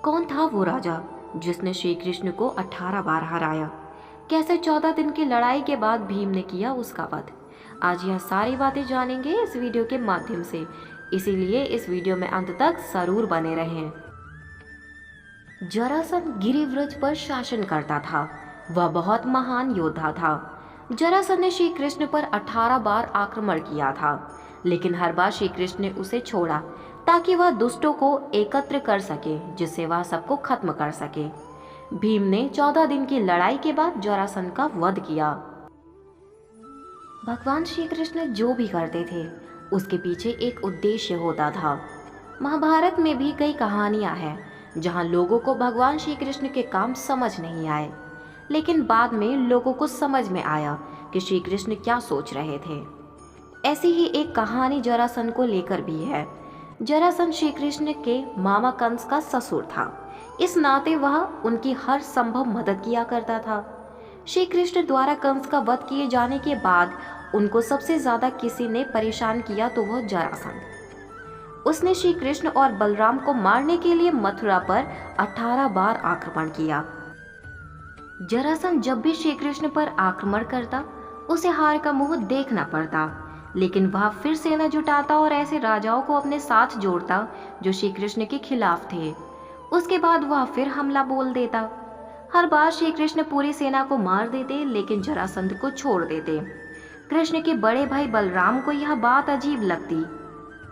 कौन था वो राजा जिसने श्री कृष्ण को 18 बार हराया? कैसे 14 दिन की लड़ाई के बाद भीम ने किया उसका वध? आज यह सारी बातें जानेंगे इस वीडियो के माध्यम से, इसीलिए इस वीडियो में अंत तक जरूर बने रहें। जरासंध गिरिव्रज पर शासन करता था। वह बहुत महान योद्धा था। जरासंध ने श्री कृष्ण पर 18 बार आक्रमण किया था, लेकिन हर बार श्री कृष्ण ने उसे छोड़ा ताकि वह दुष्टों को एकत्र कर सके, जिससे वह सबको खत्म कर सके। भीम ने 14 दिन की लड़ाई के बाद जरासंध का वध किया। भगवान श्री कृष्ण जो भी करते थे उसके पीछे एक उद्देश्य होता था। महाभारत में भी कई कहानियां हैं जहां लोगों को भगवान श्री कृष्ण के काम समझ नहीं आए, लेकिन बाद में लोगों को समझ में आया कि श्री कृष्ण क्या सोच रहे थे। ऐसी ही एक कहानी जरासंध को लेकर भी है। जरासंध श्री कृष्ण के मामा कंस का ससुर था, इस नाते वह उनकी हर संभव मदद किया करता था। श्री कृष्ण द्वारा कंस का वध किए जाने के बाद उनको सबसे ज्यादा किसी ने परेशान किया तो वह जरासंध। उसने श्री कृष्ण और बलराम को मारने के लिए मथुरा पर 18 बार आक्रमण किया। जरासंध जब भी श्री कृष्ण पर आक्रमण करता उसे हार का मुंह देखना पड़ता, लेकिन वह फिर सेना जुटाता और ऐसे राजाओं को अपने साथ जोड़ता जो श्री कृष्ण के खिलाफ थे। उसके बाद वह फिर हमला बोल देता। हर बार श्री कृष्ण पूरी सेना को मार देते, लेकिन जरासंध को छोड़ देते। कृष्ण के बड़े भाई बलराम को यह बात अजीब लगती।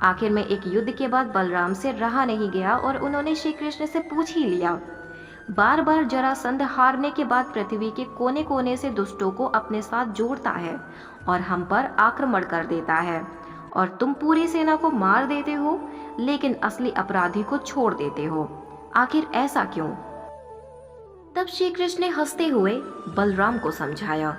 आखिर में एक युद्ध के बाद बलराम से रहा नहीं गया और उन्होंने श्री कृष्ण से पूछ ही लिया। बार बार जरासंध हारने के बाद पृथ्वी के कोने कोने से दुष्टों को अपने साथ जोड़ता है और हम पर आक्रमण कर देता है, और तुम पूरी सेना को मार देते हो लेकिन असली अपराधी को छोड़ देते हो। आखिर ऐसा क्यों? तब श्री कृष्ण ने हंसते हुए बलराम को समझाया,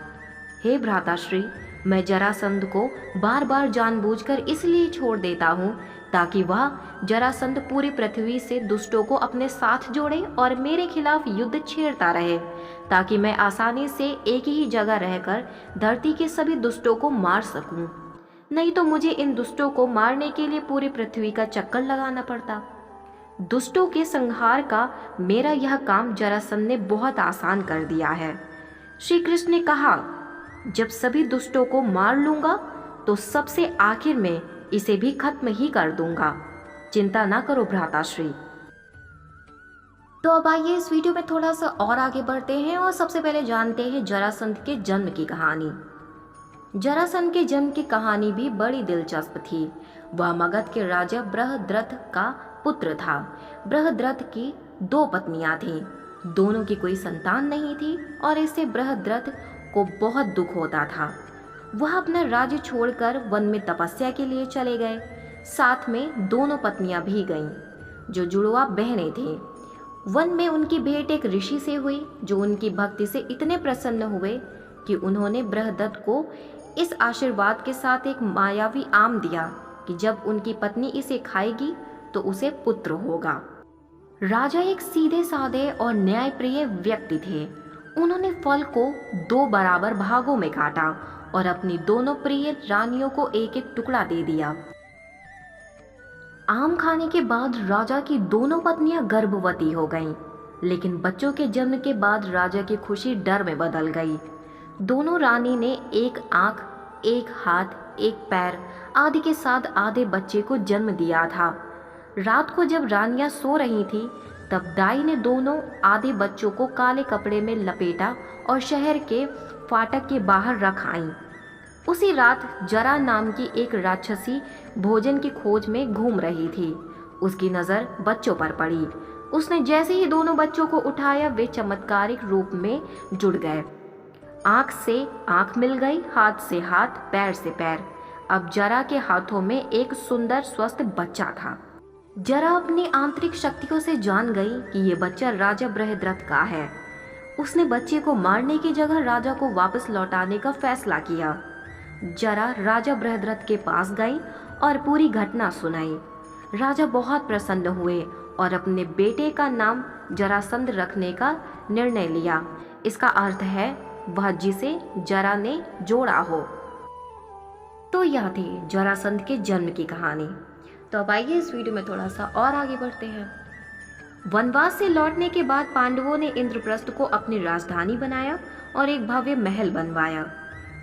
हे भ्राताश्री, मैं जरासंध को बार बार जानबूझकर इसलिए छोड़ देता हूँ ताकि वह जरासंध पूरी पृथ्वी से दुष्टों को अपने साथ जोड़े और मेरे खिलाफ युद्ध छेड़ता रहे, ताकि मैं आसानी से एक ही जगह रहकर धरती के सभी दुष्टों को मार सकूं। नहीं तो मुझे इन दुष्टों को मारने के लिए पूरी पृथ्वी का चक्कर लगाना पड़ता। दुष्टों के संहार का मेरा यह काम जरासंध ने बहुत आसान कर दिया है। श्री कृष्ण ने कहा, जब सभी दुष्टों को मार लूंगा तो सबसे आखिर में इसे भी खत्म ही कर दूंगा। चिंता ना करो भ्राताश्री। तो अब आइए इस वीडियो में थोड़ा सा और आगे बढ़ते हैं और सबसे पहले जानते हैं जरासंध के जन्म की कहानी। जरासंध के जन्म की कहानी भी बड़ी दिलचस्प थी। वह मगध के राजा बृहद्रथ का पुत्र था। बृहद्रथ की 2 पत्नियां थीं। दोनों की कोई संतान नहीं थी और इससे बृहद्रथ को बहुत दुख होता था। वह अपना राज्य छोड़कर वन में तपस्या के लिए चले गए। साथ में दोनों पत्नियां भी गईं, जो जुड़वा बहनें थीं। वन में उनकी भेंट एक ऋषि से हुई, जो उनकी भक्ति से इतने प्रसन्न हुए कि उन्होंने बृहद्रथ को इस आशीर्वाद के साथ एक मायावी आम दिया कि जब उनकी पत्नी इसे खाएगी तो उसे पुत्र होगा। राजा एक सीधे साधे और न्यायप्रिय व्यक्ति थे। उन्होंने फल को 2 बराबर भागों में काटा और अपनी दोनों प्रिय रानियों को एक एक टुकड़ा दे दिया। आम खाने के बाद राजा की दोनों पत्नियां गर्भवती हो गईं, लेकिन बच्चों के जन्म के बाद राजा की खुशी डर में बदल गई। दोनों रानी ने एक आंख, एक हाथ, एक पैर आदि के साथ आधे बच्चे को जन्म दिया था। रात को जब रानियां सो रही थीं, तब दाई ने दोनों आधे बच्चों को काले कपड़े में लपेटा और शहर के फाटक के बाहर रख आईं। उसी रात जरा नाम की एक राक्षसी भोजन की खोज में घूम रही थी। उसकी नज़र बच्चों पर पड़ी। उसने जैसे ही दोनों बच्चों को उठाया, वे चमत्कारिक रूप में जुड़ गए। आंख से आंख मिल गई, हाथ से हाथ, पैर से पैर। अब जरा के हाथों में एक सुंदर स्वस्थ बच्चा था। जरा अपनी आंतरिक शक्तियों से जान गई कि ये बच्चा राजा बृहद्रथ का है। उसने बच्चे को मारने की जगह राजा को वापस लौटाने का फैसला किया। जरा राजा बृहद्रथ के पास गई और पूरी घटना सुनाई। राजा बहुत प्रसन्न हुए और अपने बेटे का नाम जरासंध रखने का निर्णय लिया। इसका अर्थ है वह जिसे जरा ने जोड़ा हो। तो यह थी जरासंध के जन्म की कहानी। तो अब आइए इस वीडियो में थोड़ा सा और आगे बढ़ते हैं। वनवास से लौटने के बाद पांडवों ने इंद्रप्रस्थ को अपनी राजधानी बनाया और एक भव्य महल बनवाया।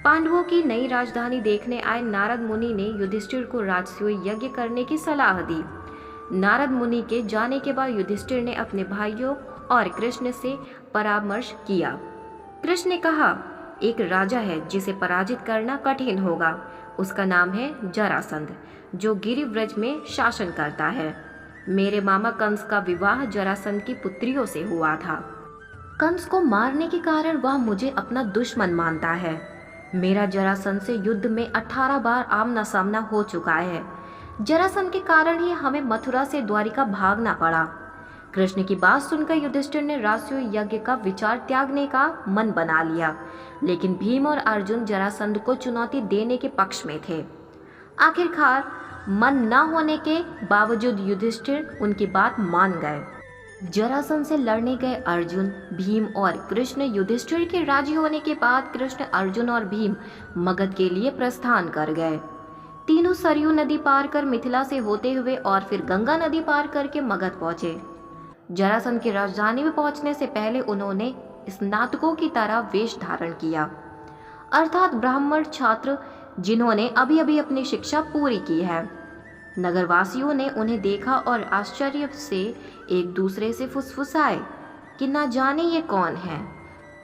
पांडवों की नई राजधानी देखने आए नारद मुनि ने युधिष्ठिर को राजसूय यज्ञ करने की सलाह दी। नारद मुनि के जाने के बाद युधिष्ठिर ने अपने भाइयों और कृष्ण से परामर्श किया। कृष्ण ने कहा, एक राजा है जिसे पराजित करना कठिन होगा। उसका नाम है जरासंध, जो गिरिव्रज में शासन करता है। मेरे मामा कंस का विवाह जरासंध की पुत्रियों से हुआ था। कंस को मारने के कारण वह मुझे अपना दुश्मन मानता है। मेरा जरासंध से युद्ध में 18 बार आमना सामना हो चुका है। जरासंध के कारण ही हमें मथुरा से द्वारिका भागना पड़ा। कृष्ण की बात सुनकर युधिष्ठिर ने राजसूय यज्ञ का विचार त्यागने का मन बना लिया, लेकिन भीम और अर्जुन जरासंध को चुनौती देने के पक्ष में थे। आखिरकार मन न होने के बावजूद युधिष्ठिर उनकी बात मान गए। जरासंध से लड़ने गए अर्जुन, भीम और कृष्ण। युधिष्ठिर के राजी होने के बाद कृष्ण, अर्जुन और भीम मगध के लिए प्रस्थान कर गए। तीनों सरयू नदी पार कर मिथिला से होते हुए और फिर गंगा नदी पार करके मगध पहुंचे। जरासंध की राजधानी में पहुंचने से पहले उन्होंने स्नातकों की तरह वेश धारण किया, अर्थात ब्राह्मण छात्र जिन्होंने अभी अभी अपनी शिक्षा पूरी की है। नगरवासियों ने उन्हें देखा और आश्चर्य से एक दूसरे से फुसफुसाए कि न जाने ये कौन है।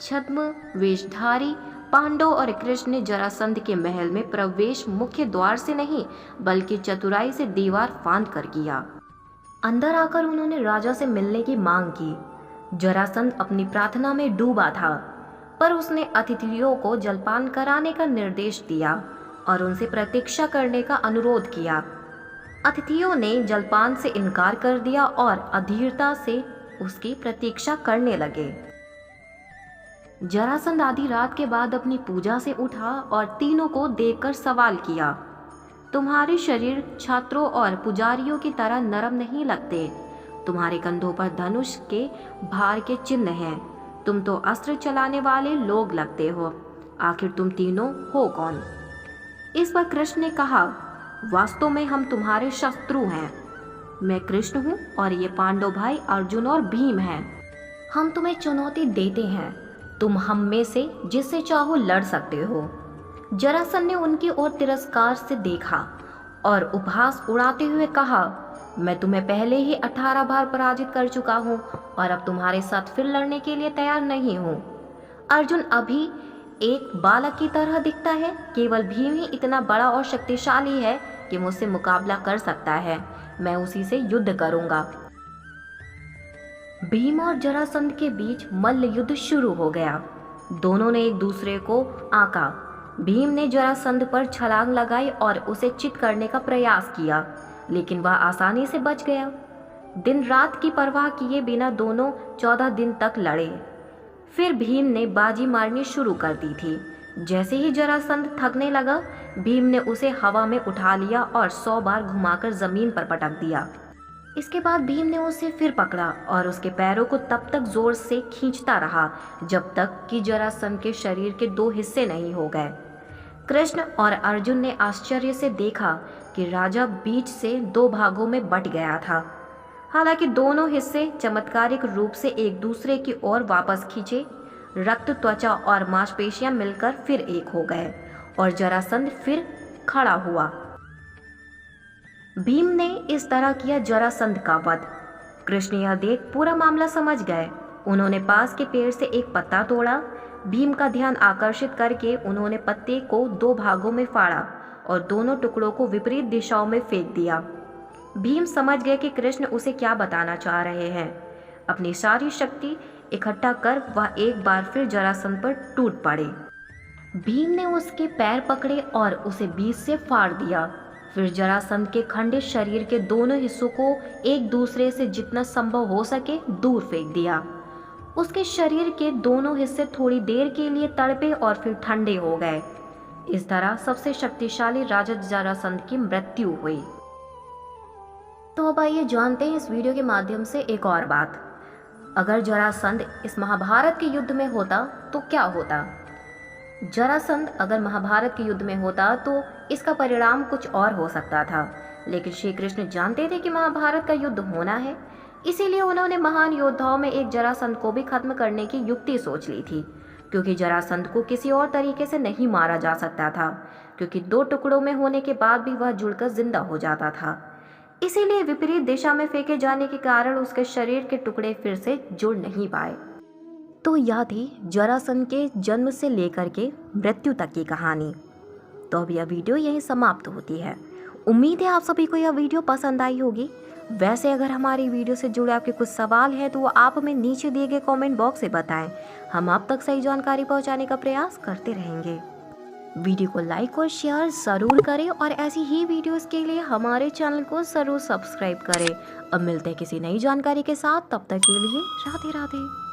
छद्म वेशधारी पांडव और कृष्ण ने जरासंध के महल में प्रवेश मुख्य द्वार से नहीं बल्कि चतुराई से दीवार फांद कर किया। अंदर आकर उन्होंने राजा से मिलने की मांग की। जरासंध अपनी प्रार्थना में डूबा था, पर उसने अतिथियों को जलपान कराने का निर्देश दिया और उनसे प्रतीक्षा करने का अनुरोध किया। अतिथियों ने जलपान से इनकार कर दिया और अधीरता से उसकी प्रतीक्षा करने लगे। जरासंध आधी रात के बाद अपनी पूजा से उठा और तीनों को देखकर सवाल किया, तुम्हारे शरीर छात्रों और पुजारियों की तरह नरम नहीं लगते। तुम्हारे कंधों पर धनुष के भार के चिन्ह हैं। तुम तो अस्त्र चलाने वाले लोग लगते हो। आखिर तुम तीनों हो कौन? इस पर कृष्ण ने कहा, वास्तव में हम तुम्हारे शत्रु हैं। मैं कृष्ण हूँ और ये पांडव भाई अर्जुन और भीम हैं। हम तुम्हें चुनौती देते हैं। तुम हम में से जिससे चाहो लड़ सकते हो। जरासंध ने उनकी ओर तिरस्कार से देखा और उपहास उड़ाते हुए कहा, मैं तुम्हें पहले ही 18 बार पराजित कर चुका हूँ और अब तुम्हारे साथ फिर लड़ने के लिए तैयार नहीं हूँ। अर्जुन अभी एक बालक की तरह दिखता है। केवल भीम ही इतना बड़ा और शक्तिशाली है कि मुझसे मुकाबला कर सकता है। मैं उसी से युद्ध करूंगा। भीम और जरासंध के बीच मल्ल युद्ध शुरू हो गया। दोनों ने एक दूसरे को आंका। भीम ने जरासंध पर छलांग लगाई और उसे चित करने का प्रयास किया, लेकिन वह आसानी से बच गया। दिन रात की परवाह किए बिना दोनों 14 दिन तक लड़े। फिर भीम ने बाजी मारनी शुरू कर दी थी। जैसे ही जरासंध थकने लगा, भीम ने उसे हवा में उठा लिया और 100 बार घुमाकर जमीन पर पटक दिया। इसके बाद भीम ने उसे फिर पकड़ा और उसके पैरों को तब तक जोर से खींचता रहा जब तक कि जरासंध के शरीर के 2 हिस्से नहीं हो गए। कृष्ण और अर्जुन ने आश्चर्य से देखा कि राजा बीच से 2 भागों में बट गया था। हालांकि दोनों हिस्से चमत्कारिक रूप से एक दूसरे की ओर वापस खींचे। रक्त, त्वचा और मांसपेशियां मिलकर फिर एक हो गए और जरासंध फिर खड़ा हुआ। भीम ने इस तरह किया जरासंध का वध। कृष्ण यह देख पूरा मामला समझ गए। उन्होंने पास के पेड़ से एक पत्ता तोड़ा। भीम का ध्यान आकर्षित करके उन्होंने पत्ते को 2 भागों में फाड़ा और दोनों टुकड़ों को विपरीत दिशाओं में फेंक दिया। भीम समझ गए कि कृष्ण उसे क्या बताना चाह रहे हैं। अपनी सारी शक्ति इकट्ठा कर वह एक बार फिर जरासंध पर टूट पड़े। भीम ने उसके पैर पकड़े और उसे बीच से फाड़ दिया। फिर जरासंध के खंडित शरीर के दोनों हिस्सों को एक दूसरे से जितना संभव हो सके दूर फेंक दिया। उसके शरीर के दोनों हिस्से थोड़ी देर के लिए तड़पे और फिर ठंडे हो गए। इस तरह सबसे शक्तिशाली राजा जरासंध की मृत्यु हुई। तो अब आइए जानते हैं इस वीडियो के माध्यम से एक और बात। अगर जरासंध इस महाभारत के युद्ध में होता तो क्या होता? जरासंध अगर महाभारत के युद्ध में होता तो इसका परिणाम कुछ और हो सकता था, लेकिन श्री कृष्ण जानते थे कि महाभारत का युद्ध होना है, इसीलिए उन्होंने महान योद्धाओं में एक जरासंध को भी खत्म करने की युक्ति सोच ली थी, क्योंकि जरासंध को किसी और तरीके से नहीं मारा जा सकता था, क्योंकि दो टुकड़ों में होने के बाद भी वह जुड़कर जिंदा हो जाता था। इसीलिए विपरीत दिशा में फेंके जाने के कारण उसके शरीर के टुकड़े फिर से जुड़ नहीं पाए। तो यह थी जरासंध के जन्म से लेकर के मृत्यु तक की कहानी। तो अब यह वीडियो यहीं समाप्त होती है। उम्मीद है आप सभी को यह वीडियो पसंद आई होगी। वैसे अगर हमारी वीडियो से जुड़े आपके कुछ सवाल हैं तो वो आप हमें नीचे दिए गए कमेंट बॉक्स से बताएं। हम आप तक सही जानकारी पहुंचाने का प्रयास करते रहेंगे। वीडियो को लाइक और शेयर ज़रूर करें और ऐसी ही वीडियोस के लिए हमारे चैनल को ज़रूर सब्सक्राइब करें। अब मिलते हैं किसी नई जानकारी के साथ, तब तक के लिए राधे राधे।